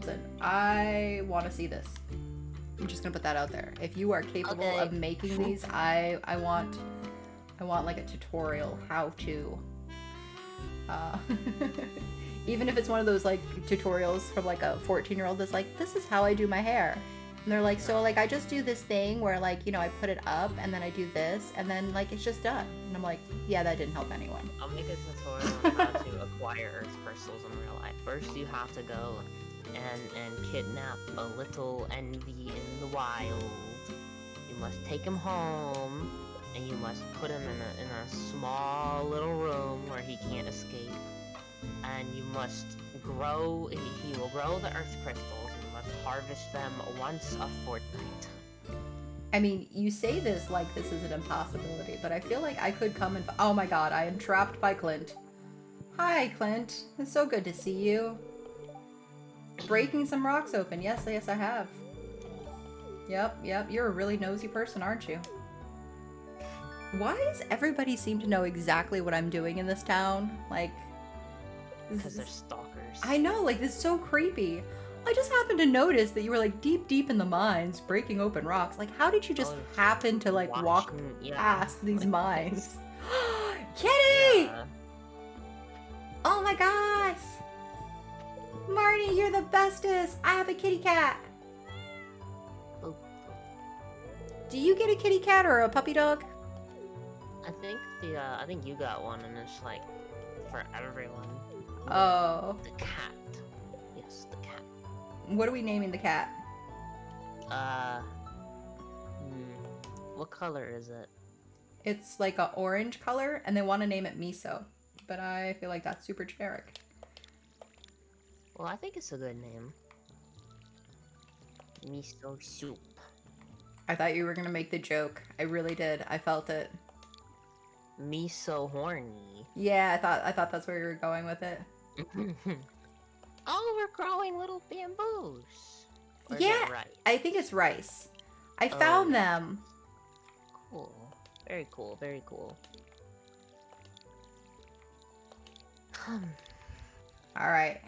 Listen, I want to see this. I'm just gonna put that out there. If you are capable of making these, I want like a tutorial how to. Even if it's one of those like tutorials from like a 14-year-old that's like, this is how I do my hair. And they're like, so like I just do this thing where like, you know, I put it up and then I do this and then like it's just done. And I'm like, yeah, that didn't help anyone. I'll make a tutorial on how to acquire Earth crystals in real life. First, you have to go and kidnap a little Envy in the wild. You must take him home, and you must put him in a small little room where he can't escape. And you must grow. He will grow the Earth crystals. And you must harvest them once a fortnight. I mean, you say this like this is an impossibility, but I feel like I could come and... Oh my god, I am trapped by Clint. Hi, Clint. It's so good to see you. Breaking some rocks open. Yes, I have. Yep. You're a really nosy person, aren't you? Why does everybody seem to know exactly what I'm doing in this town? Like... Because they're stalkers. I know, like, this is so creepy. I just happened to notice that you were, like, deep in the mines, breaking open rocks. Like, how did you just happen to, like, walk past these mines? Kitty! Yeah. Oh my gosh! Marty, you're the bestest! I have a kitty cat! Oh. Do you get a kitty cat or a puppy dog? I think you got one, and it's, like, for everyone. Oh. The cat. Yes, the cat. What are we naming the cat? What color is it? It's like an orange color, and they want to name it Miso. But I feel like that's super generic. Well, I think it's a good name. Miso soup. I thought you were gonna make the joke. I really did. I felt it. Miso horny. Yeah, I thought that's where you were going with it. Oh, we're growing little bamboos. Or yeah, rice? I think it's rice. I found them. Cool. Very cool, very cool. Alright.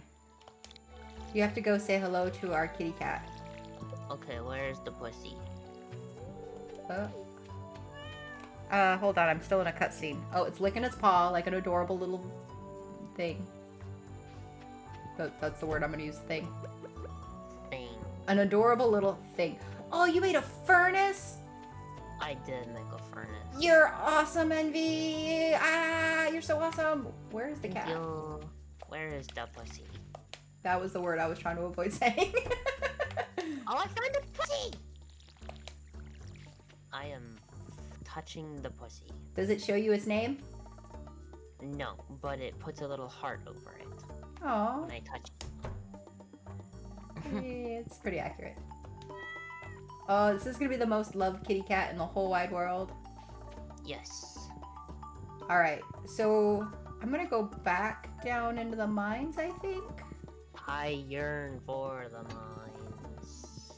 You have to go say hello to our kitty cat. Okay, where's the pussy? Hold on, I'm still in a cutscene. Oh, it's licking its paw like an adorable little thing. That's the word I'm gonna use, thing. Thing. An adorable little thing. Oh, you made a furnace? I did make a furnace. You're awesome, Envy! Ah, you're so awesome! Where is the cat? Where is the pussy? That was the word I was trying to avoid saying. Oh, I found the pussy! I am touching the pussy. Does it show you its name? No, but it puts a little heart over it. Aww. When I touch it. It's pretty accurate. Oh, this is gonna be the most loved kitty cat in the whole wide world. Yes. Alright, so I'm gonna go back down into the mines, I think. I yearn for the mines.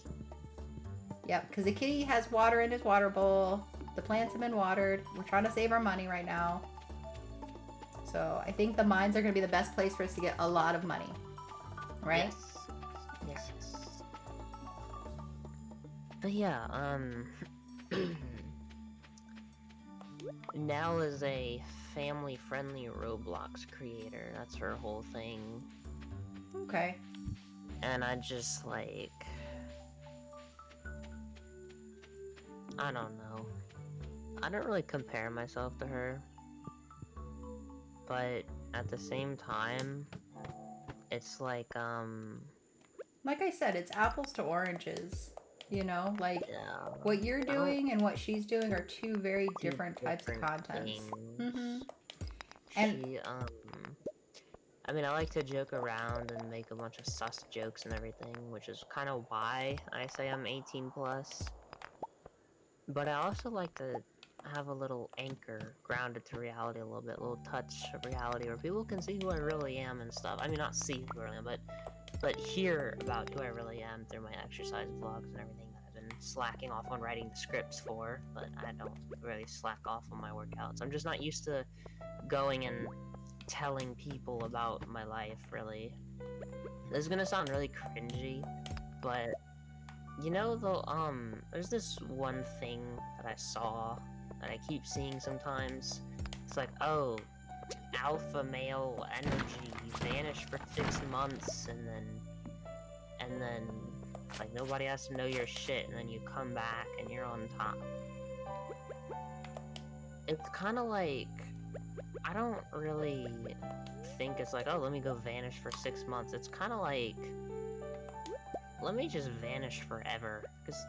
Yep, because the kitty has water in his water bowl. The plants have been watered. We're trying to save our money right now. So I think the mines are gonna be the best place for us to get a lot of money. Right? Yes. But yeah, Nell is a family-friendly Roblox creator. That's her whole thing. Okay. And I just, like... I don't know. I don't really compare myself to her. But at the same time, it's like, Like I said, it's apples to oranges. You know, like, yeah. what you're doing and what she's doing are two very different types of contents. Mm-hmm. And I mean, I like to joke around and make a bunch of sus jokes and everything, which is kind of why I say I'm 18 plus. But I also like to have a little anchor grounded to reality a little bit, a little touch of reality where people can see who I really am and stuff. I mean, not see who I really am, but hear about who I really am through my exercise vlogs and everything that I've been slacking off on writing the scripts for, but I don't really slack off on my workouts. I'm just not used to going and telling people about my life, really. this is gonna sound really cringy, but you know there's this one thing that I saw that I keep seeing sometimes. It's like, oh, alpha male energy vanish for 6 months, and then like nobody has to know your shit, and then you come back and you're on top. It's kind of like, I don't really think it's like, oh, let me go vanish for 6 months. It's kind of like, let me just vanish forever, because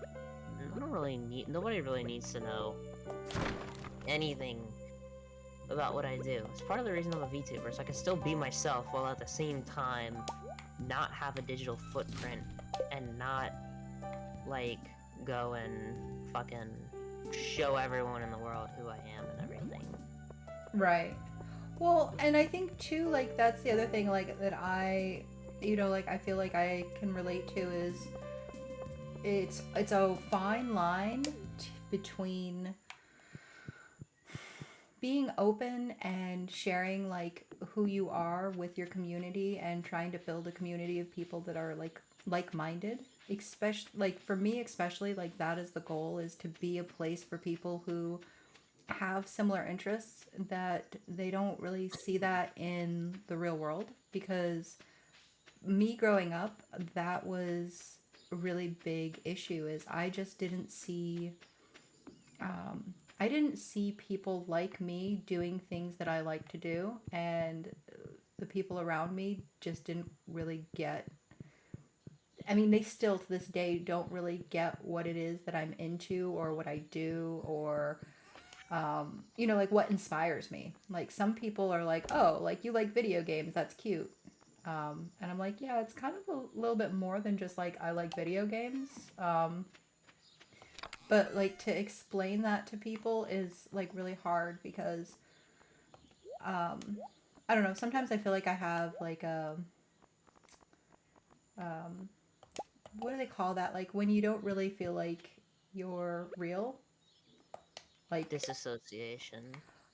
nobody really needs to know anything about what I do. It's part of the reason I'm a VTuber, so I can still be myself while at the same time not have a digital footprint and not, like, go and fucking show everyone in the world who I am and everything. Right. Well, and I think too, like, that's the other thing, like, that I, like, I feel like I can relate to is it's a fine line between being open and sharing, like, who you are with your community and trying to build a community of people that are, like-minded. Especially, like, for me especially, like, that is the goal, is to be a place for people who have similar interests, that they don't really see that in the real world. Because me growing up, that was a really big issue, is I just didn't see I didn't see people like me doing things that I like to do, and the people around me just didn't really get. I mean, they still to this day don't really get what it is that I'm into or what I do, or like what inspires me. Like, some people are like, oh, like, you like video games, that's cute. And I'm like, yeah, it's kind of a little bit more than just like I like video games. But like, to explain that to people is like really hard, because I don't know, sometimes I feel like I have like a um, what do they call that? Like, when you don't really feel like you're real. Like, Disassociation.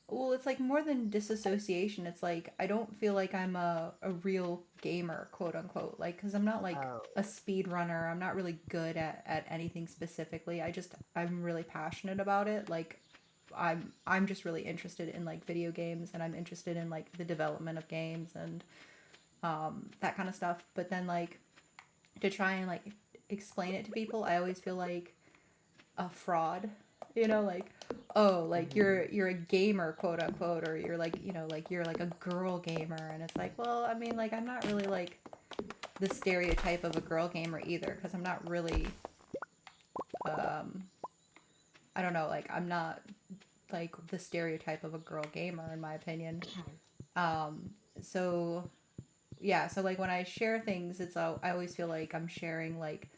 well, it's like more than disassociation. It's like I don't feel like I'm a real gamer, quote unquote. Like, because I'm not like Oh. a speed runner. I'm not really good at anything specifically. I'm really passionate about it. Like, I'm just really interested in like video games, and I'm interested in like the development of games and that kind of stuff. But then, like, to try and like explain it to people, I always feel like a fraud. Like, oh, like, you're a gamer, quote unquote, or you're like, like, you're like a girl gamer, and it's like, well, I mean, like, I'm not really like the stereotype of a girl gamer either, because I'm not really I don't know, like, I'm not like the stereotype of a girl gamer, in my opinion. So yeah, so like when I share things, I always feel like I'm sharing like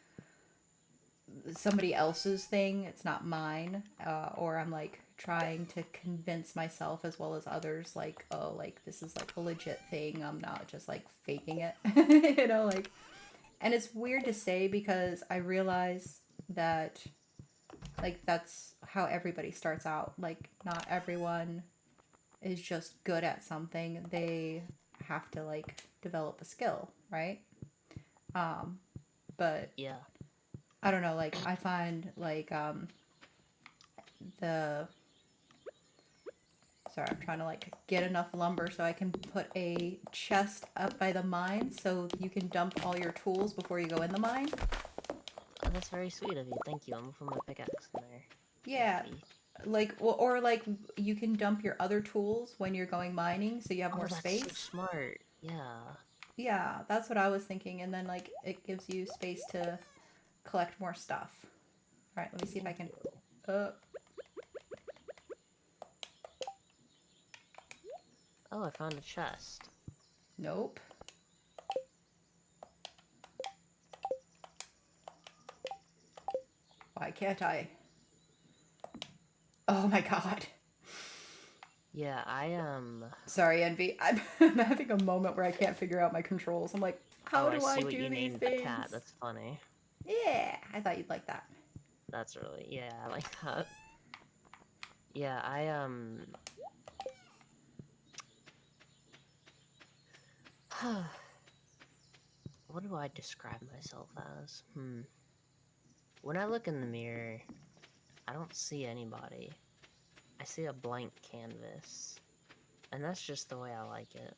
somebody else's thing. It's not mine. Or I'm like trying to convince myself as well as others, like, oh, like, this is like a legit thing. I'm not just like faking it. Like, and it's weird to say, because I realize that like that's how everybody starts out. Like, not everyone is just good at something. They have to like develop a skill, right? But Yeah. I don't know, like, I find like the sorry, I'm trying to like get enough lumber so I can put a chest up by the mine so you can dump all your tools before you go in the mine. Oh, that's very sweet of you. Thank you. I'm gonna put my pickaxe in there. Yeah. Maybe. Like, well, or like, you can dump your other tools when you're going mining so you have Oh, more that's so space. smart. Yeah. Yeah, that's what I was thinking. And then like it gives you space to collect more stuff. All right, let me see if I Thank can. you. Uh, Oh, I found a chest. nope. Why can't I? Oh my god. Yeah, Sorry, Envy. I'm having a moment where I can't figure out my controls. I'm like, Oh, how I do I see what do you these named the cat. things? That's funny. Yeah, I thought you'd like that. That's really, yeah, I like that. Yeah, what do I describe myself as? When I look in the mirror, I don't see anybody. I see a blank canvas. And that's just the way I like it.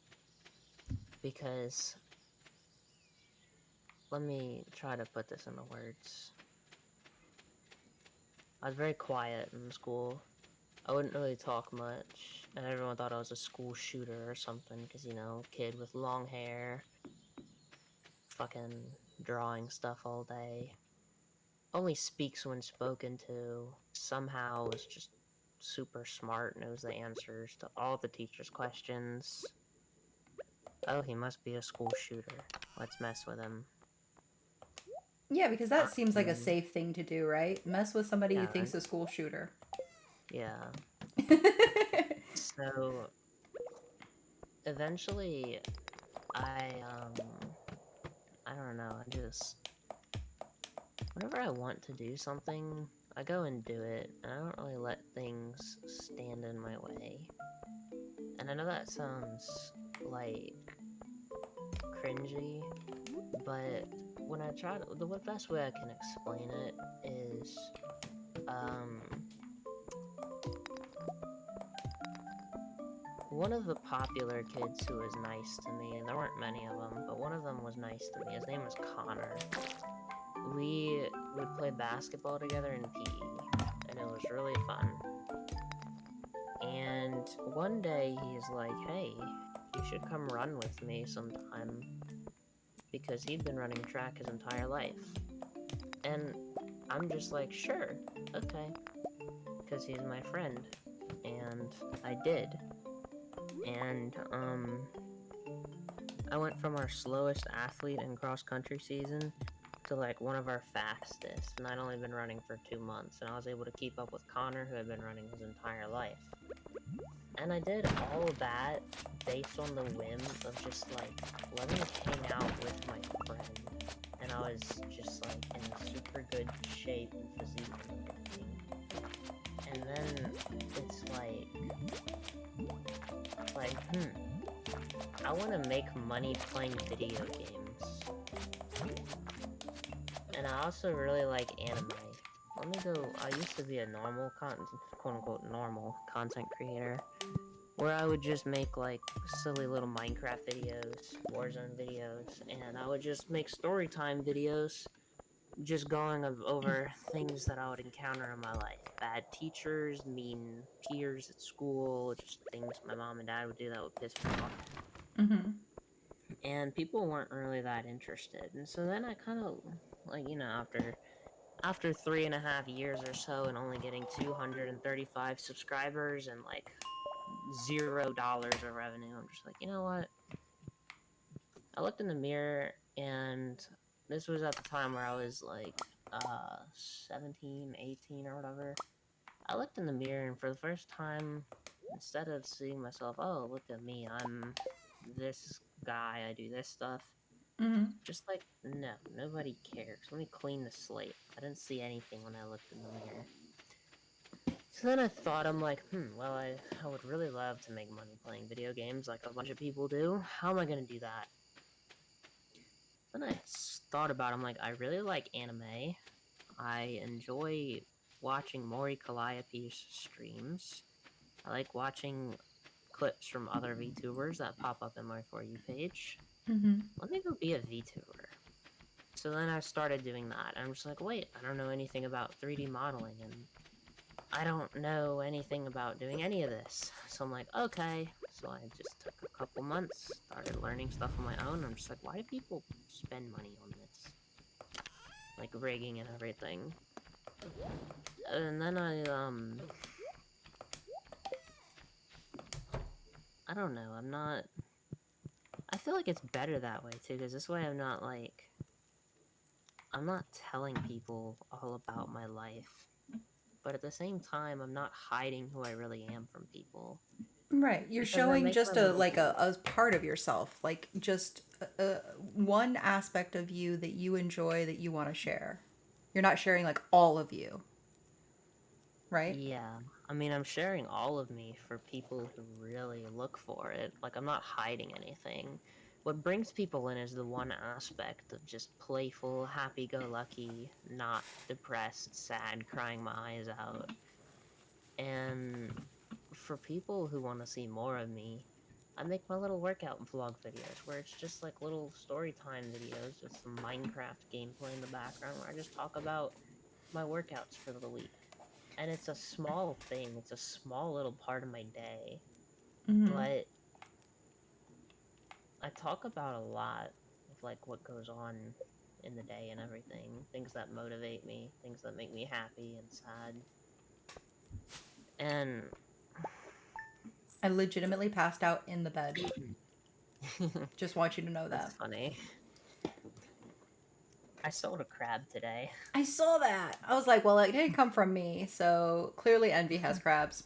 Because, let me try to put this into words. I was very quiet in school. I wouldn't really talk much, and everyone thought I was a school shooter or something, because, you know, kid with long hair, fucking drawing stuff all day. Only speaks when spoken to, somehow is just super smart, knows the answers to all the teacher's questions. Oh, he must be a school shooter. Let's mess with him. Yeah, because that seems like a Um, safe thing to do, right? Mess with somebody you yeah, think's a school shooter. yeah. So, eventually, I don't know, whenever I want to do something, I go and do it, and I don't really let things stand in my way. And I know that sounds, like, cringy, but when I try to, the best way I can explain it is, one of the popular kids who was nice to me, and there weren't many of them, but one of them was nice to me, his name was Connor. We would play basketball together in PE, and it was really fun. And one day he's like, hey, you should come run with me sometime, because he'd been running track his entire life. And I'm just like, sure, okay, because he's my friend. And I did. And, I went from our slowest athlete in cross-country season to, like, one of our fastest, and I'd only been running for 2 months, and I was able to keep up with Connor, who had been running his entire life. And I did all of that based on the whim of just, like, let me hang out with my friend. And I was just, like, in super good shape and physique and everything. And then it's I want to make money playing video games. And I also really like anime. Let me go, I used to be a normal quote-unquote normal content creator, where I would just make, like, silly little Minecraft videos, Warzone videos, and I would just make storytime videos, just going over things that I would encounter in my life. Bad teachers, mean peers at school, just things my mom and dad would do that would piss me off. Mm-hmm. And people weren't really that interested. And so then I kind of, like, you know, after 3.5 years or so and only getting 235 subscribers and, like, $0 of revenue, I'm just like, you know what? I looked in the mirror, and this was at the time where I was, like, 17, 18 or whatever. I looked in the mirror, and for the first time, instead of seeing myself, oh, look at me, I'm this guy, I do this stuff, Mm-hmm. just like, no, nobody cares. Let me clean the slate. I didn't see anything when I looked in the mirror. So then I thought, I'm like, well, I would really love to make money playing video games like a bunch of people do. How am I going to do that? Then I thought about it, I'm like, I really like anime. I enjoy watching Mori Calliope's streams. I like watching clips from other VTubers that pop up in my For You page. Mm-hmm. Let me go be a VTuber. So then I started doing that. I'm just like, wait, I don't know anything about 3D modeling, and I don't know anything about doing any of this. So I'm like, okay. So I just took a couple months, started learning stuff on my own. I'm just like, why do people spend money on this? Like rigging and everything. And then I don't know, I feel like it's better that way too, because this way I'm not telling people all about my life. But at the same time, I'm not hiding who I really am from people. Right. You're Because I showing make my just a living. like a part of yourself, like just one aspect of you that you enjoy that you want to share. You're not sharing like all of you, right? Yeah. I mean, I'm sharing all of me for people who really look for it. Like, I'm not hiding anything. what brings people in is the one aspect of just playful, happy-go-lucky, not depressed, sad, crying my eyes out. And for people who want to see more of me, I make my little workout vlog videos where it's just like little story time videos with some Minecraft gameplay in the background where I just talk about my workouts for the week. And it's a small thing, it's a small little part of my day, Mm-hmm. but I talk about a lot of like what goes on in the day and everything, things that motivate me, things that make me happy and sad. And I legitimately passed out in the bed. Just want you to know that's that. funny. I sold a crab today. I saw that. I was like, well, it didn't come from me, so clearly Envy has crabs.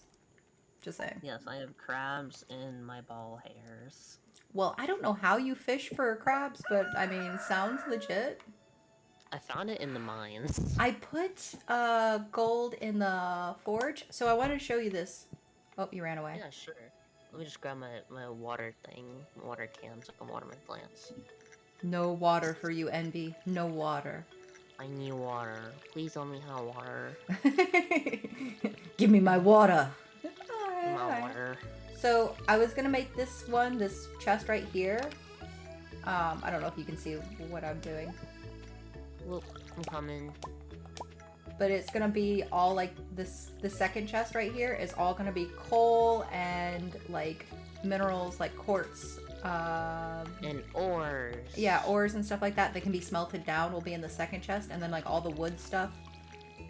Just saying. Yes, I have crabs in my ball hairs. Well, I don't know how you fish for crabs, but I mean, sounds legit. I found it in the mines. I put gold in the forge, so I wanted to show you this. Oh, you ran away. Yeah, sure. Let me just grab my water thing, water can, so I can water my plants. No water for you, Envy. No water. I need water. Please tell me how water. Give me my water. My water. So I was gonna make this one, this chest right here. I don't know if you can see what I'm doing, Whoop, I'm coming. but it's gonna be all like this. The second chest right here is all gonna be coal and like minerals, like quartz. And ores. Yeah, ores and stuff like that that can be smelted down will be in the second chest, and then like all the wood stuff.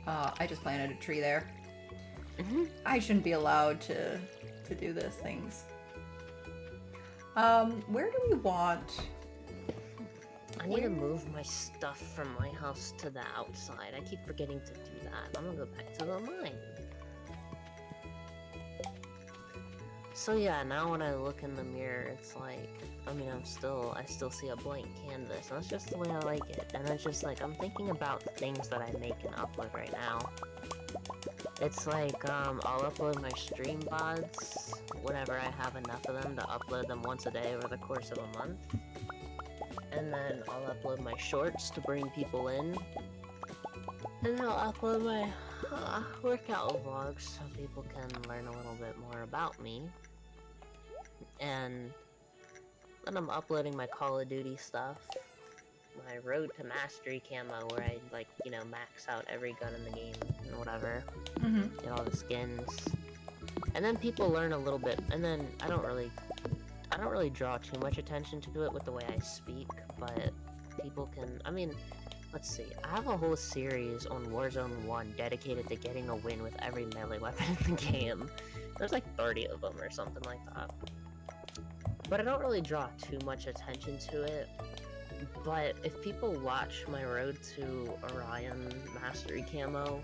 I just planted a tree there. I shouldn't be allowed to do those things. Where do we want? I need to move my stuff from my house to the outside. I keep forgetting to do that. I'm gonna go back to the mine. So yeah, now when I look in the mirror, it's like, I mean, I still see a blank canvas, and that's just the way I like it. And it's just like, I'm thinking about the things that I make and upload right now. It's like, I'll upload my stream VODs whenever I have enough of them to upload them once a day over the course of a month. And then I'll upload my shorts to bring people in. And then I'll upload my workout vlogs so people can learn a little bit more about me. And then I'm uploading my Call of Duty stuff. My Road to Mastery camo where I, like, you know, max out every gun in the game and whatever. Get all the skins. And then people learn a little bit, and then I don't really draw too much attention to it with the way I speak, but people can, I mean, let's see, I have a whole series on Warzone 1 dedicated to getting a win with every melee weapon in the game. There's like 30 of them or something like that. But I don't really draw too much attention to it. But if people watch my Road to Orion Mastery camo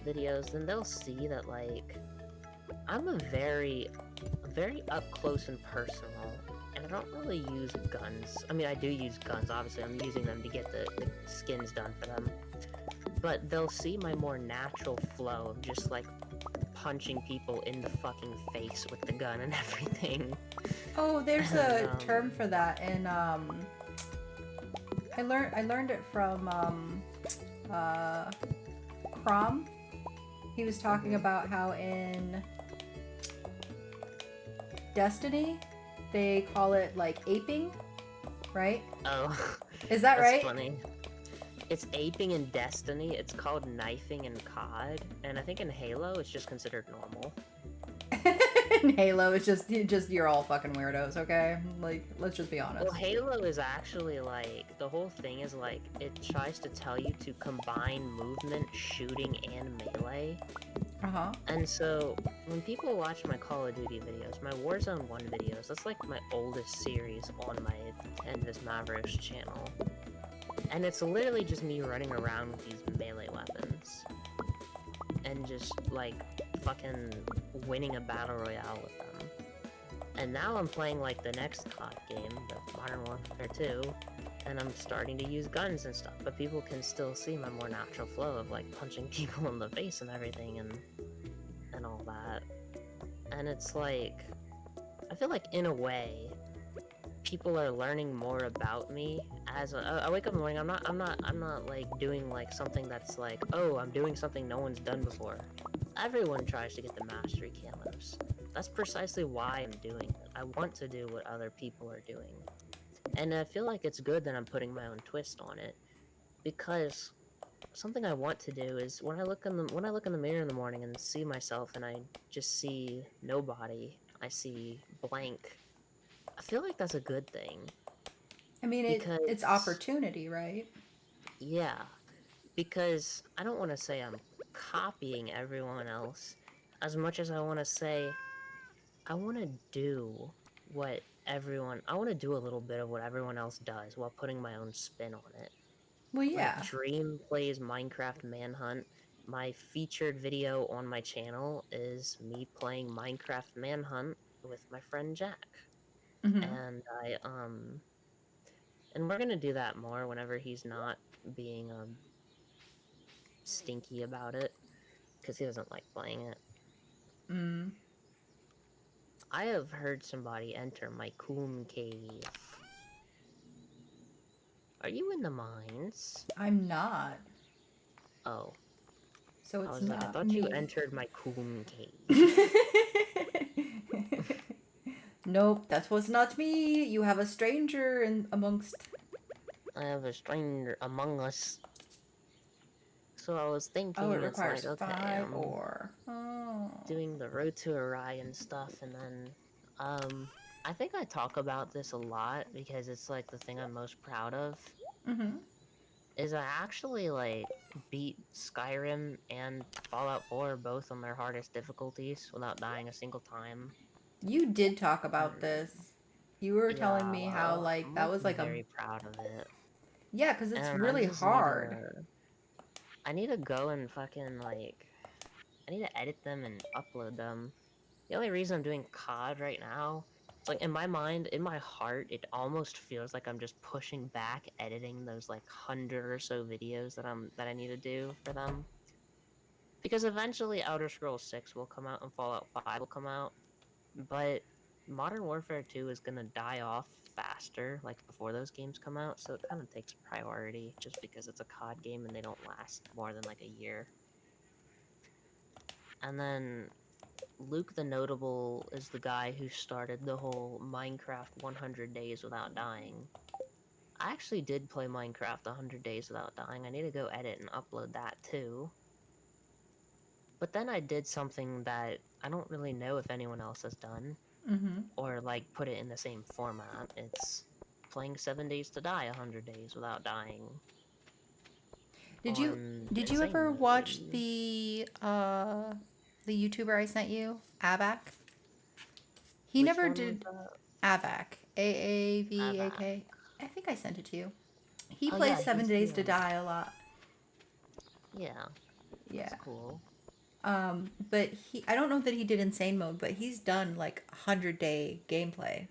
videos, then they'll see that, like, I'm a very up close and personal, and I don't really use guns. I mean, I do use guns, obviously. I'm using them to get the skins done for them. But they'll see my more natural flow of just, like, punching people in the fucking face with the gun and everything. Oh, there's a term for that, and I learned it from Crom. He was talking about how in Destiny they call it like aping, right? Oh, is that that's right? Funny. It's aping in Destiny. It's called knifing in COD, and I think in Halo it's just considered normal. In Halo, it's just you're all fucking weirdos, okay? Like, let's just be honest. Well, Halo is actually, like, the whole thing is, like, it tries to tell you to combine movement, shooting, and melee. Uh-huh. And so, when people watch my Call of Duty videos, my Warzone 1 videos, that's, like, my oldest series on my Envis Mavros channel. And it's literally just me running around with these melee weapons. And just, like, fucking winning a battle royale with them. And now I'm playing, like, the next COD game, the Modern Warfare 2, and I'm starting to use guns and stuff, but people can still see my more natural flow of, like, punching people in the face and everything, and all that. And it's like, I feel like, in a way, people are learning more about me as I wake up in the morning. I'm not like doing like something that's like, oh, I'm doing something no one's done before. Everyone tries to get the mastery camos. That's precisely why I'm doing it. I want to do what other people are doing, and I feel like it's good that I'm putting my own twist on it, because something I want to do is when I look in the mirror in the morning and see myself and I just see nobody, I see blank. I feel like that's a good thing, I mean, it's because opportunity, right? yeah, because I don't want to say I'm copying everyone else as much as I want to say I want to do I want to do a little bit of what everyone else does while putting my own spin on it. Well, Like yeah. Dream plays Minecraft Manhunt. My featured video on my channel is me playing Minecraft Manhunt with my friend Jack. Mm-hmm. And and we're gonna do that more whenever he's not being stinky about it, because he doesn't like playing it. Mm. I have heard somebody enter my coom cave. Are you in the mines? I'm not. Oh, So I it's was like, I not thought you me. entered my coom cave. Nope, that was not me. You have a stranger in amongst. I have a stranger among us. So I was Oh, it thinking, it's like, requires okay, 5 I'm ore. Oh. doing the Road to Orion stuff, and then, I think I talk about this a lot because it's like the thing I'm most proud of, Mm-hmm. is I actually, like, beat Skyrim and Fallout 4 both on their hardest difficulties without dying a single time. You did talk about And this. You were telling yeah, me how, like, I'm that like was like a. very proud of it. Yeah, because it's And I really just need hard. to, I need to go and fucking, like, I need to edit them and upload them. The only reason I'm doing COD right now, it's like in my mind, in my heart, it almost feels like I'm just pushing back editing those like 100 or so videos that I need to do for them. Because eventually Outer Scrolls 6 will come out and Fallout 5 will come out, but Modern Warfare 2 is gonna die off faster, like before those games come out, so it kind of takes priority just because it's a COD game and they don't last more than like a year. And then Luke the Notable is the guy who started the whole Minecraft 100 Days Without Dying. I actually did play Minecraft 100 Days Without Dying. I need to go edit and upload that too. But then I did something that I don't really know if anyone else has done, Mm-hmm. or like put it in the same format. It's playing 7 Days to Die 100 Days Without Dying Did you on did you Insane ever watch Mode. the YouTuber I sent you, Avak? He Which never one was did that? Avak. Avac. AAVAK. I think I sent it to you. He Oh plays yeah, 7 he's Days to Die a lot. yeah, Yeah. he's cool. But I don't know that he did insane mode, but he's done like 100-day gameplay,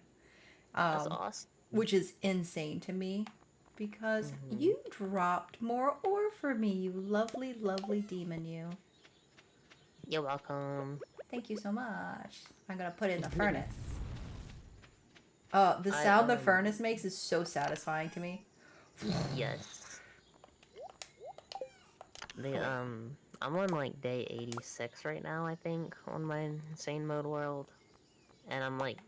That's um, awesome. which is insane to me because Mm-hmm. you dropped more ore for me, you lovely, lovely demon, you. You're welcome. Thank you so much. I'm gonna put it in the furnace. Oh, the I sound the furnace makes is so satisfying to me. yes. Oh, The wait. I'm on like day 86 right now, I think, on my insane mode world. And I'm like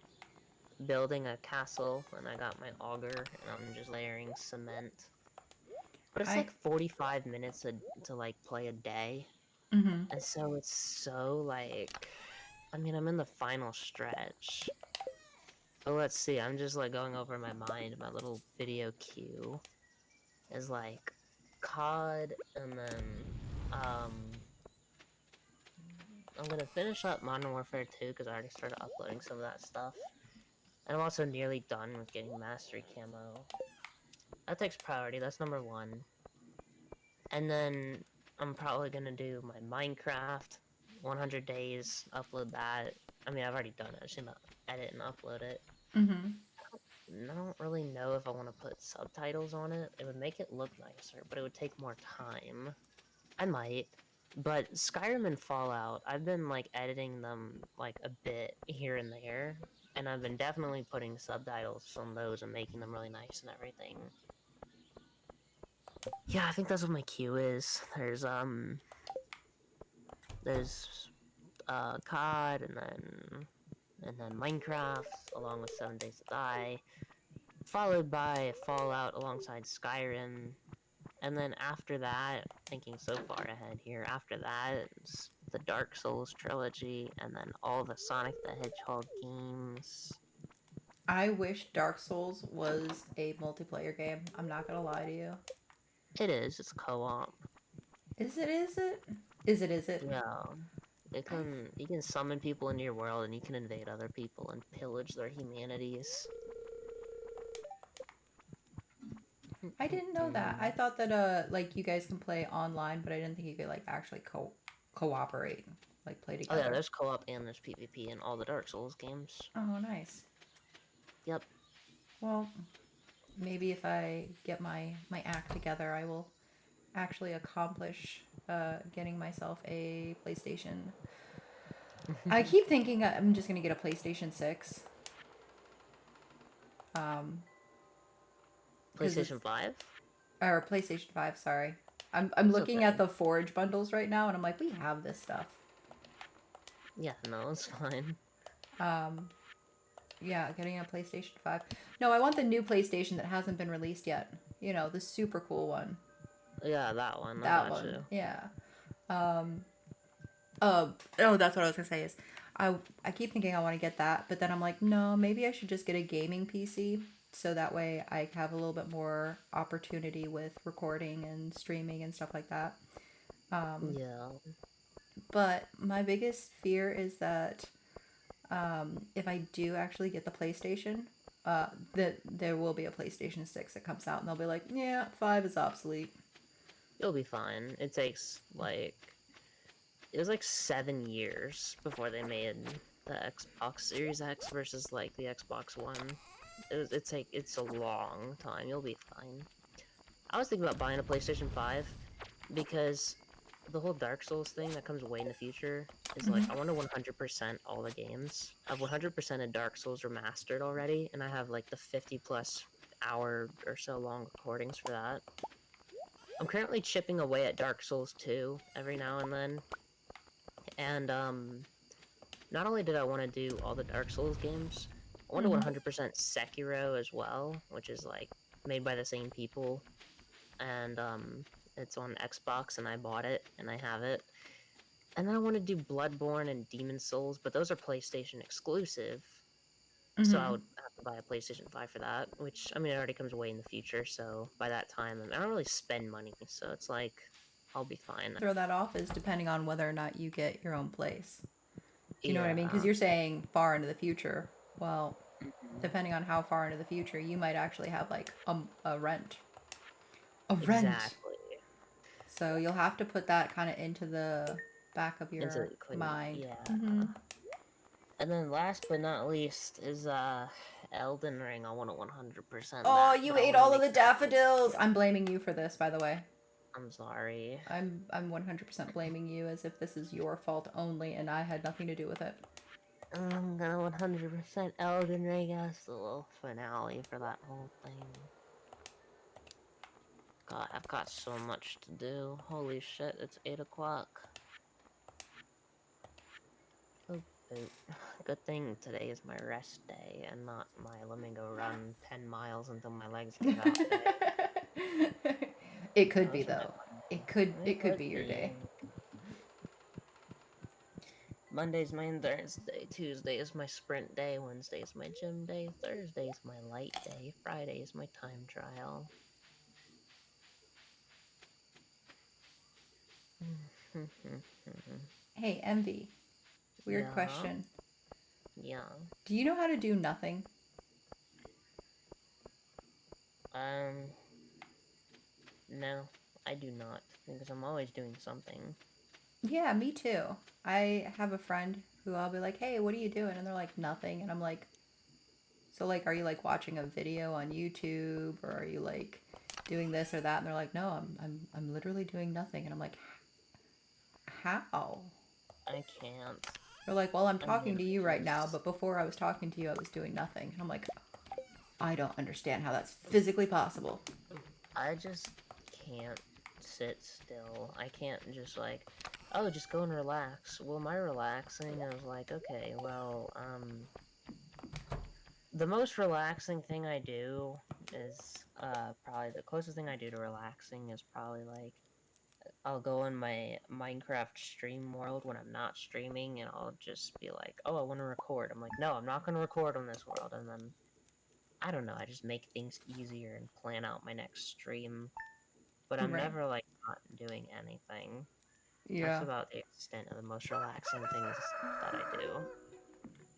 building a castle and I got my auger and I'm just layering cement. But it's I. like 45 minutes to like play a day. Mm-hmm. And so it's so like I mean, I'm in the final stretch. But let's see, I'm just like going over my mind, my little video queue is like COD, and then I'm gonna finish up Modern Warfare 2 because I already started uploading some of that stuff. And I'm also nearly done with getting Mastery Camo. That takes priority, that's number one. And then I'm probably gonna do my Minecraft 100 days, upload that. I mean, I've already done it, I just need to edit and upload it. Mm-hmm. I don't really know if I want to put subtitles on it. It would make it look nicer, but it would take more time. I might. But Skyrim and Fallout, I've been like editing them like a bit here and there, And I've been definitely putting subtitles on those and making them really nice and everything. Yeah, I think that's what my queue is. There's COD, and then Minecraft, along with 7 Days to Die, followed by Fallout alongside Skyrim, and then after that, thinking so far ahead here, after that, it's the Dark Souls trilogy, and then all the Sonic the Hedgehog games. I wish Dark Souls was a multiplayer game. I'm not gonna lie to you. It is, it's co-op. Is it? Is it? Is it? Is it? Yeah. You can summon people into your world and you can invade other people and pillage their humanities. I didn't know that. I thought that like you guys can play online, but I didn't think you could like actually cooperate, like play Oh yeah, together. there's co-op and there's PvP in all the Dark Souls games. Oh, nice. Yep. Well, maybe if I get my act together, I will actually accomplish getting myself a PlayStation. I keep thinking I'm just gonna get a PlayStation 6. Because it's PlayStation 5? or PlayStation 5. Sorry, I'm It's looking okay. at the Forge bundles right now, and I'm like, we have this stuff. Yeah, no, it's fine. Yeah, getting a PlayStation 5. No, I want the new PlayStation that hasn't been released yet. You know, the super cool one. Yeah, that one, I That got one. you. Yeah. Um oh, that's what I was gonna say is I keep thinking I want to get that, but then I'm like, no, maybe I should just get a gaming PC so that way I have a little bit more opportunity with recording and streaming and stuff like that. Yeah. But my biggest fear is that if I do actually get the PlayStation, that there will be a PlayStation 6 that comes out and they'll be like, yeah, 5 is obsolete. You'll be fine. It was like 7 years before they made the Xbox Series X versus like the Xbox One. It's a long time. You'll be fine. I was thinking about buying a PlayStation 5 because the whole Dark Souls thing that comes way in the future is like, Mm-hmm. I want to 100% all the games. I've 100%ed Dark Souls Remastered already, and I have like the 50 plus hour or so long recordings for that. I'm currently chipping away at Dark Souls 2 every now and then, and not only did I want to do all the Dark Souls games, I want to Mm-hmm. 100% Sekiro as well, which is like made by the same people, and it's on Xbox, and I bought it, and I have it. And then I want to do Bloodborne and Demon Souls, but those are PlayStation exclusive, so I Mm-hmm. would have to buy a PlayStation 5 for that, which, I mean, it already comes way in the future, so by that time, I don't really spend money, so it's like, I'll be fine. Throw that off is depending on whether or not you get your own place. Do you know what I mean? Because Yeah. you're saying far into the future. Well, Mhm. depending on how far into the future, you might actually have like a rent. A rent. Exactly. So you'll have to put that kind of into the back of Into your clean, mind. yeah. Mm-hmm. And then last but not least is Elden Ring. I want to 100% Oh, that, you but I ate want to all of make the that daffodils. I'm blaming you for this, by the way. I'm sorry. I'm 100% blaming you as if this is your fault only and I had nothing to do with it. I'm gonna 100% Elden Ring as the little finale for that whole thing. God, I've got so much to do. Holy shit, it's 8 o'clock. Oh, boot. Good thing today is my rest day and not my let me go run 10 miles until my legs give out day. It could be Those are my though. Monday. It could be your day. Monday's my endurance day, Tuesday is my sprint day, Wednesday is my gym day, Thursday is my light day, Friday is my time trial. Hey, Envy. Weird Yeah, question. yeah. Do you know how to do nothing? Um, no, I do not, because I'm always doing something. Yeah, me too. I have a friend who I'll be like, "Hey, what are you doing?" And they're like, "Nothing." And I'm like, "So like are you like watching a video on YouTube or are you like doing this or that?" And they're like, "No, I'm literally doing nothing." And I'm like, "How?" I can't. They're like, well, I'm I talking mean, to I you right now, just, but before I was talking to you, I was doing nothing. And I'm like, I don't understand how that's physically possible. I just can't sit still. I can't just like, oh, just go and relax. Well, my relaxing is like, okay, well, the most relaxing thing I do is, probably the closest thing I do to relaxing is probably like, I'll go in my Minecraft stream world when I'm not streaming, and I'll just be like, oh, I want to record. I'm like, no, I'm not going to record on this world, and then, I don't know, I just make things easier and plan out my next stream. But I'm Right. never, like, not doing anything. That's Yeah. about the extent of the most relaxing things that I do.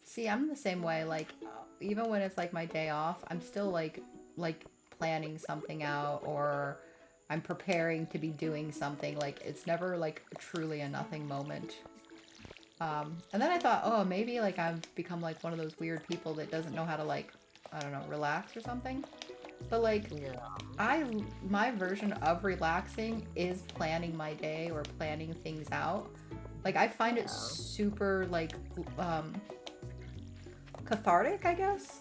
See, I'm the same way. Like, even when it's like my day off, I'm still like planning something out, or I'm preparing to be doing something. Like, it's never like truly a nothing moment. And then I thought, oh, maybe like I've become like one of those weird people that doesn't know how to like, I don't know, relax or something. But like, Yeah. my version of relaxing is planning my day or planning things out. Like, I find it Yeah. super like cathartic, I guess.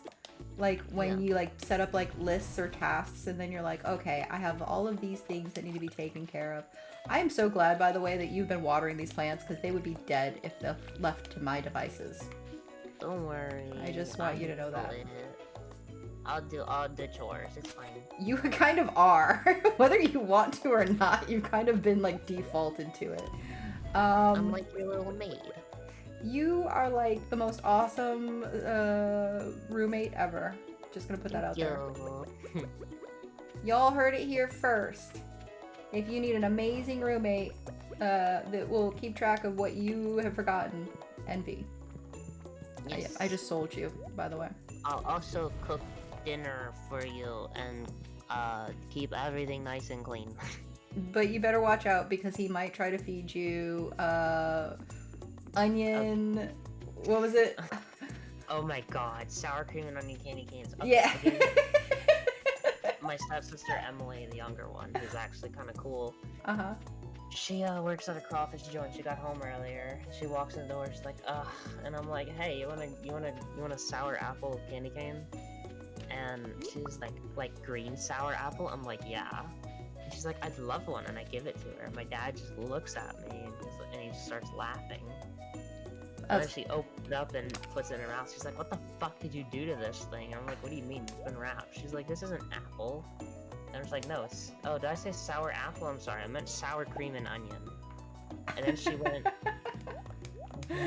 Like when Yeah. you like set up like lists or tasks, and then you're like, okay, I have all of these things that need to be taken care of. I am so glad, by the way, that you've been watering these plants, because they would be dead if they're left to my devices. Don't worry. I just want you to know that. I'll do all the chores. It's fine. You kind of are. Whether you want to or not, you've kind of been like defaulted to it. I'm like your little maid. You are like the most awesome roommate ever. Just gonna put that out there. Y'all heard it here first. If you need an amazing roommate that will keep track of what you have forgotten, Envy. Yes. I just sold you, by the way. I'll also cook dinner for you and keep everything nice and clean. But you better watch out, because he might try to feed you onion. What was it? Oh my god, sour cream and onion candy canes. Okay, Yeah. My stepsister Emily, the younger one, who's actually kind of cool. Uh-huh. She works at a crawfish joint. She got home earlier. She walks in the door. She's like, ugh, and I'm like, hey, you want a sour apple candy cane? And she's like green sour apple. I'm like, yeah. And she's like, I'd love one, and I give it to her. And my dad just looks at me and he just starts laughing. And then she opens it up and puts it in her mouth. She's like, what the fuck did you do to this thing? And I'm like, what do you mean? It's been wrapped. She's like, this isn't apple. And I was like, no, it's... Oh, did I say sour apple? I'm sorry. I meant sour cream and onion. And then she went,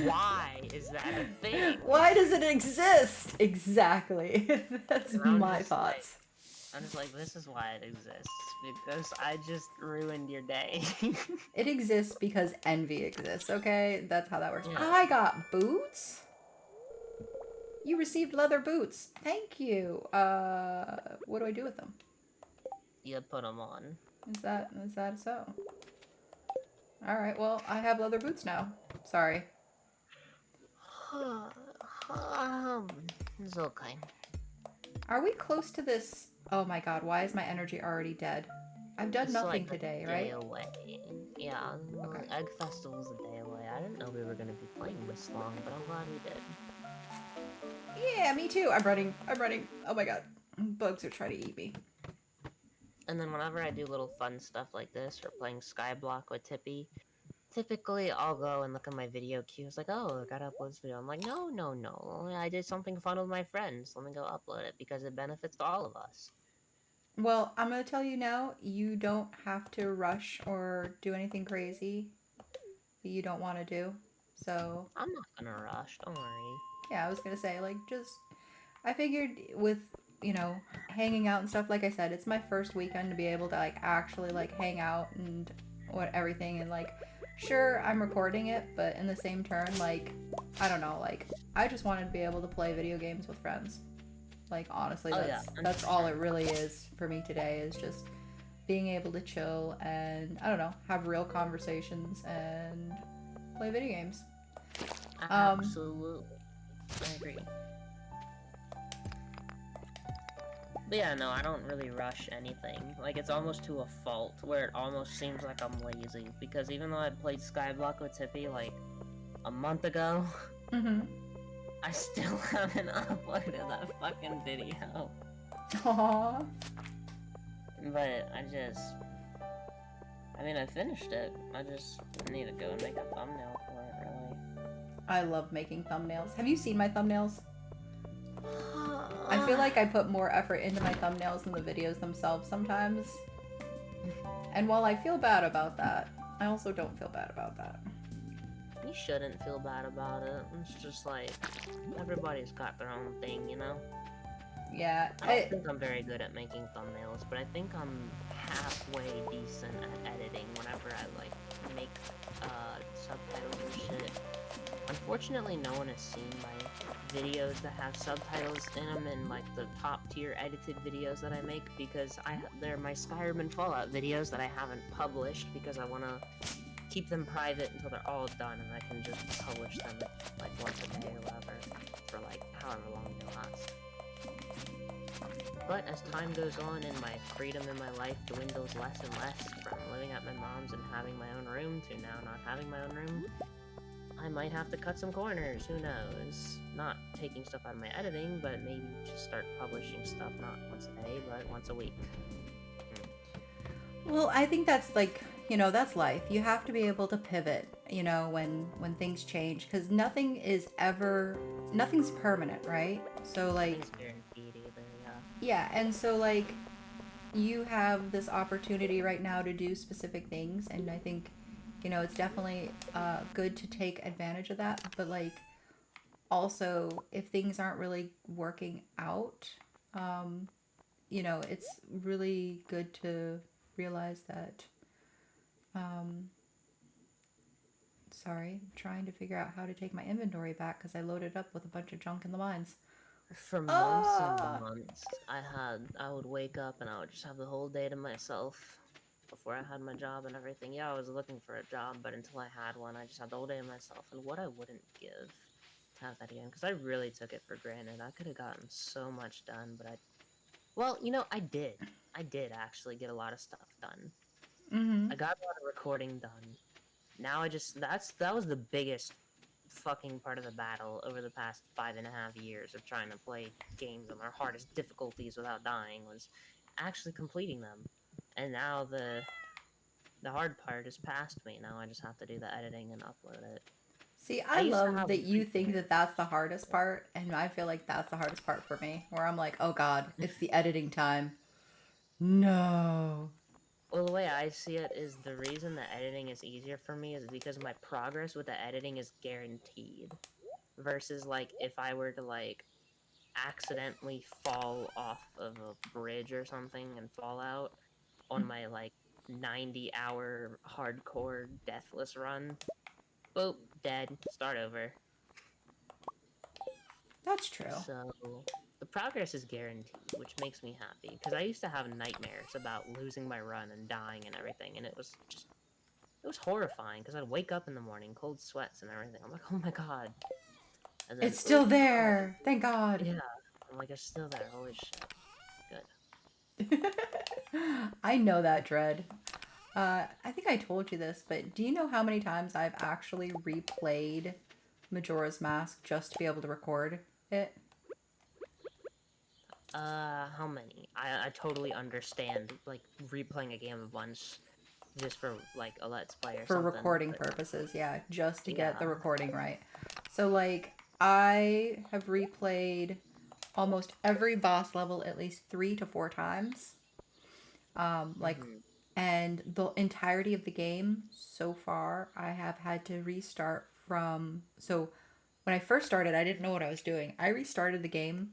why is that a thing? Why does it exist? Exactly. That's my thoughts. I'm just like, this is why it exists. Because I just ruined your day. It exists because envy exists, okay? That's how that works. Yeah. I got boots? You received leather boots. Thank you. What do I do with them? You put them on. Is that so? Alright, well, I have leather boots now. Sorry. It's okay. Are we close to this? Oh my god, why is my energy already dead? I've done It's nothing like today, a right? day away. Yeah, Okay. Egg Festival's a day away. I didn't know we were gonna be playing this long, but I'm glad we did. Yeah, me too. I'm running. Oh my god. Bugs are trying to eat me. And then whenever I do little fun stuff like this, or playing Skyblock with Tippy, typically I'll go and look at my video queue. It's like, oh, I gotta upload this video. I'm like, no. I did something fun with my friends. Let me go upload it, because it benefits all of us. Well, I'm going to tell you now, you don't have to rush or do anything crazy that you don't want to do. So, I'm not gonna rush, don't worry. yeah, I was going to say, like, just, I figured with, you know, hanging out and stuff, like I said, it's my first weekend to be able to, like, actually, like, hang out and everything. And, like, sure, I'm recording it, but in the same turn, like, I don't know, like, I just wanted to be able to play video games with friends. Like, honestly, that's all it really is for me today, is just being able to chill and, I don't know, have real conversations and play video games. Absolutely. I agree. But yeah, no, I don't really rush anything. Like, it's almost to a fault, where it almost seems like I'm lazy. Because even though I played Skyblock with Tippy, like, a month ago. Mm-hmm. I still haven't uploaded that fucking video. Aww. But I mean, I finished it. I just need to go and make a thumbnail for it, really. I love making thumbnails. Have you seen my thumbnails? I feel like I put more effort into my thumbnails than the videos themselves sometimes. And while I feel bad about that, I also don't feel bad about that. You shouldn't feel bad about it. It's just like, everybody's got their own thing, you know? Yeah. I don't think I'm very good at making thumbnails, but I think I'm halfway decent at editing whenever I, like, make, subtitles and shit. Unfortunately, no one has seen my videos that have subtitles in them and, like, the top-tier edited videos that I make, because they're my Skyrim and Fallout videos that I haven't published, because I want to keep them private until they're all done, and I can just publish them, like, once a day or whatever, for, like, however long they last. But as time goes on and my freedom in my life dwindles less and less, from living at my mom's and having my own room to now not having my own room, I might have to cut some corners, who knows? Not taking stuff out of my editing, but maybe just start publishing stuff not once a day, but once a week. Well, I think that's like, you know, that's life. You have to be able to pivot, you know, when things change, because nothing's permanent, right? So like, Nothing's guaranteed either, yeah. yeah, and so like you have this opportunity right now to do specific things, and I think, you know, it's definitely good to take advantage of that, but like also if things aren't really working out, you know, it's really good to realize that sorry, I'm trying to figure out how to take my inventory back because I loaded up with a bunch of junk in the mines. For months and Ah! months, I would wake up and I would just have the whole day to myself before I had my job and everything. Yeah, I was looking for a job, but until I had one, I just had the whole day to myself. And what I wouldn't give to have that again, because I really took it for granted. I could have gotten so much done, but well, you know, I did. I did actually get a lot of stuff done. Mm-hmm. I got a lot of recording done. Now that was the biggest fucking part of the battle over the past 5.5 years of trying to play games on their hardest difficulties without dying, was actually completing them. And now the hard part is past me. Now I just have to do the editing and upload it. See, I I used to love have that you think pre-planned. that that's the hardest part, and I feel like that's the hardest part for me, where I'm like, oh god, it's the editing time. No. Well, the way I see it is the reason the editing is easier for me is because my progress with the editing is guaranteed. Versus, like, if I were to, like, accidentally fall off of a bridge or something and fall out on my, like, 90-hour hardcore deathless run, boop, dead, start over. That's true. So the progress is guaranteed, which makes me happy, because I used to have nightmares about losing my run and dying and everything, and it was horrifying, because I'd wake up in the morning, cold sweats and everything. I'm like, oh my god. And then, It's still oop, oh, there. Thank God. yeah. I'm like, it's still there. Holy shit. Good. I know that dread. I think I told you this, but do you know how many times I've actually replayed Majora's Mask just to be able to record it? How many? I totally understand, like, replaying a game once just for, like, a Let's Play or For something, recording but purposes, yeah, just to get the yeah. recording right. So, like, I have replayed almost every boss level at least 3 to 4 times. Like, Mm-hmm. and the entirety of the game so far, I have had to restart from. So, when I first started, I didn't know what I was doing. I restarted the game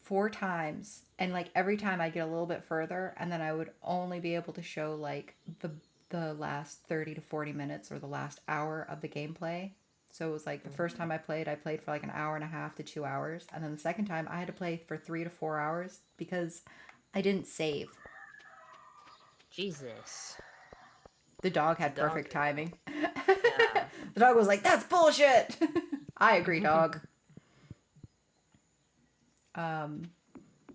4 times, and like every time I get a little bit further, and then I would only be able to show like the last 30 to 40 minutes or the last hour of the gameplay. So it was like the first Mm-hmm. time I played for like an hour and a half to 2 hours, and then the second time I had to play for 3 to 4 hours because I didn't save. Jesus. The dog The had dog, perfect timing. yeah. The dog was like, "That's bullshit." I agree, dog. Um,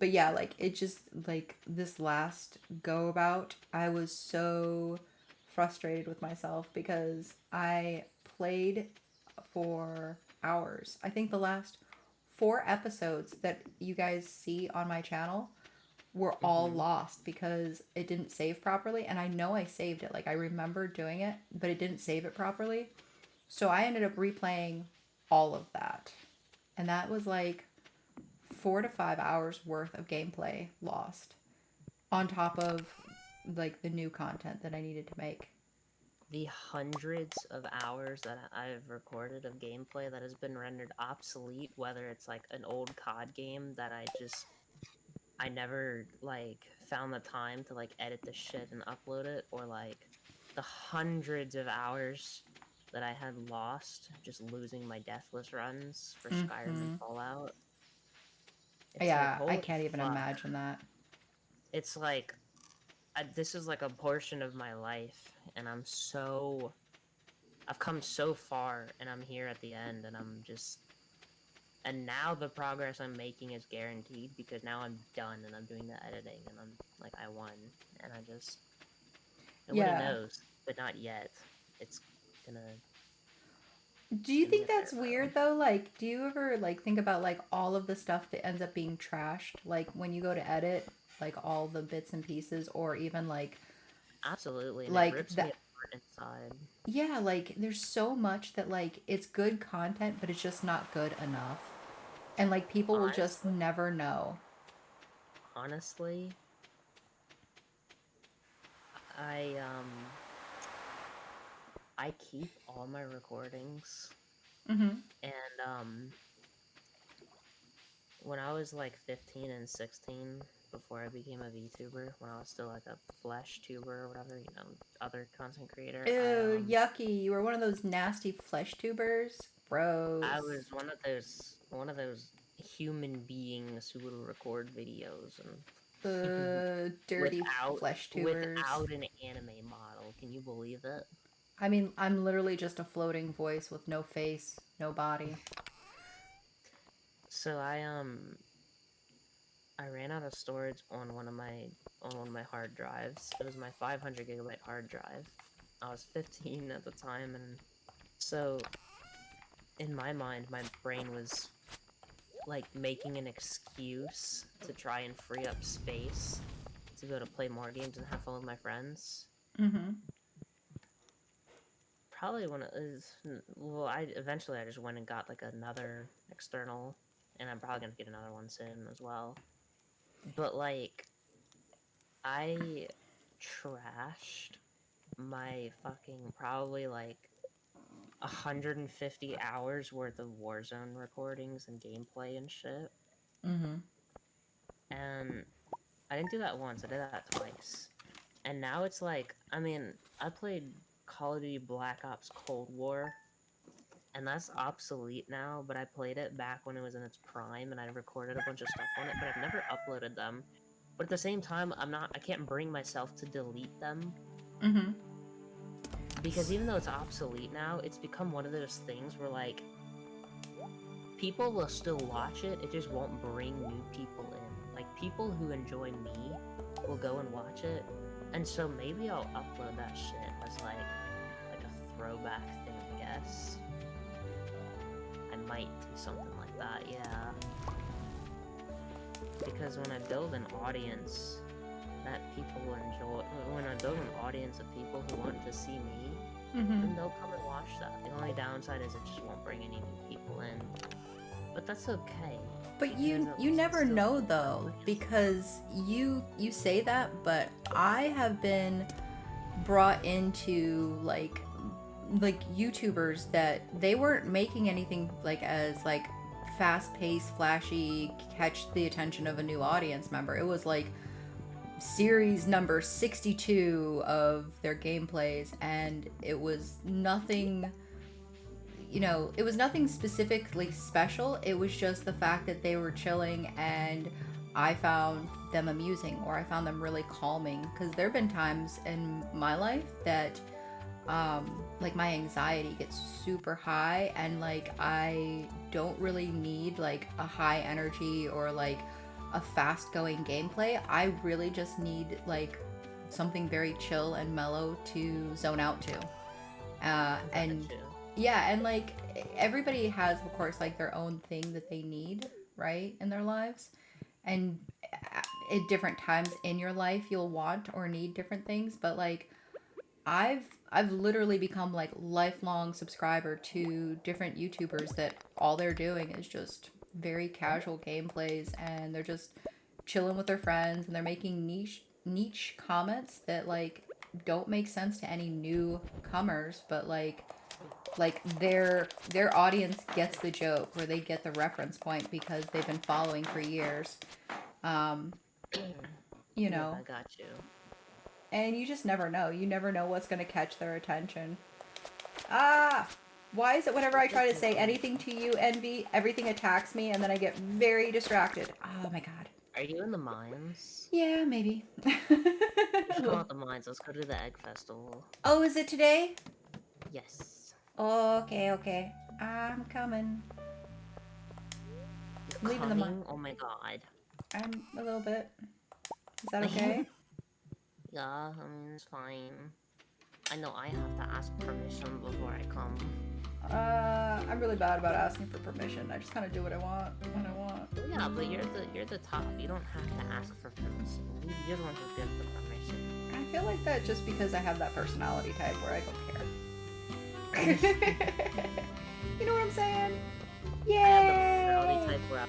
but yeah, like it just like this last go about, I was so frustrated with myself because I played for hours. I think the last 4 episodes that you guys see on my channel were all Mm-hmm. lost because it didn't save properly. And I know I saved it. Like, I remember doing it, but it didn't save it properly. So I ended up replaying all of that. And that was like 4 to 5 hours worth of gameplay lost on top of like the new content that I needed to make. The hundreds of hours that I've recorded of gameplay that has been rendered obsolete, whether it's like an old COD game that I never like found the time to like edit the shit and upload it, or like the hundreds of hours that I had lost just losing my deathless runs for Skyrim and Mm-hmm. Fallout. It's like, Yeah, I holy can't even fuck. imagine that. It's like, this is like a portion of my life, and I've come so far, and I'm here at the end, and and now the progress I'm making is guaranteed because now I'm done and I'm doing the editing, and I'm like, I won, and nobody Yeah. knows, but not yet. It's gonna, Do it's you gonna think get there that's though. weird though? Like, do you ever like think about like all of the stuff that ends up being trashed? Like when you go to edit, like all the bits and pieces, or even Absolutely, and it like rips me that. apart inside. Yeah, like there's so much that like it's good content, but it's just not good enough, and like people will just Honestly, never know. honestly, I I keep all my recordings, Mm-hmm. and when I was like 15 and 16, before I became a VTuber, when I was still like a flesh tuber or whatever, other content creator, Ew, yucky! You were one of those nasty flesh tubers. I Gross. was one of those human beings who would record videos and Dirty without flesh tubers. without an anime model. Can you believe it? I mean, I'm literally just a floating voice with no face, no body. So I ran out of storage on one of my hard drives. It was my 500 gigabyte hard drive. I was 15 at the time, and so in my mind, my brain was like making an excuse to try and free up space to be able to play more games and have fun with my friends. Mm-hmm. Probably when it is, well, I just went and got like another external, and I'm probably gonna get another one soon as well. But like, I trashed my fucking probably like 150 hours worth of Warzone recordings and gameplay and shit. Mm-hmm. And I didn't do that once, I did that twice. And now it's like, I mean, I played Call of Duty Black Ops Cold War, and that's obsolete now, but I played it back when it was in its prime, and I recorded a bunch of stuff on it, but I've never uploaded them. But at the same time, I can't bring myself to delete them, Mm-hmm. because even though it's obsolete now, it's become one of those things where, like, people will still watch it, it just won't bring new people in. Like, people who enjoy me will go and watch it, and so maybe I'll upload that shit as, like a throwback thing, I guess. I might do something like that, yeah. Because when I build an audience that people enjoy, when I build an audience of people who want to see me, Mm-hmm. then they'll come and watch that. The only downside is it just won't bring any new people in. But that's okay. But Because you at you least it's never still know an though, audience. because you say that, but I have been brought into like YouTubers that they weren't making anything like as like fast-paced, flashy, catch the attention of a new audience member. It was like series number 62 of their gameplays, and it was nothing, it was nothing specifically special. It was just the fact that they were chilling, and I found them amusing, or I found them really calming. Because there have been times in my life that, like, my anxiety gets super high, and like I don't really need like a high energy or like a fast going gameplay. I really just need like something very chill and mellow to zone out to. I got And you. Yeah, and like everybody has, of course, like their own thing that they need, right, in their lives. And at different times in your life, you'll want or need different things. But like, I've literally become like lifelong subscriber to different YouTubers that all they're doing is just very casual gameplays, and they're just chilling with their friends, and they're making niche comments that like don't make sense to any newcomers, but like their audience gets the joke, or they get the reference point because they've been following for years. Um, you Yeah, know, I got you. and you just never know. You never know what's going to catch their attention. Ah, why is it whenever I try to say anything to you, Envy, everything attacks me and then I get very distracted? Oh my god. Are you in the mines? Yeah, maybe. We should come out the mines. Let's go to the egg festival. Oh, is it today? Yes. Okay, okay. I'm coming. You're I'm leaving the mine. coming? Oh my god. I'm a little bit. Is that okay? Yeah, I mean, it's fine. I know I have to ask permission before I come. I'm really bad about asking for permission. I just kind of do what I want when I want. Yeah, but you're the top. You don't have to ask for permission. You're the one who gives the permission. I feel like that just because I have that personality type where I don't care. You know what I'm saying? I have the Yay! personality type where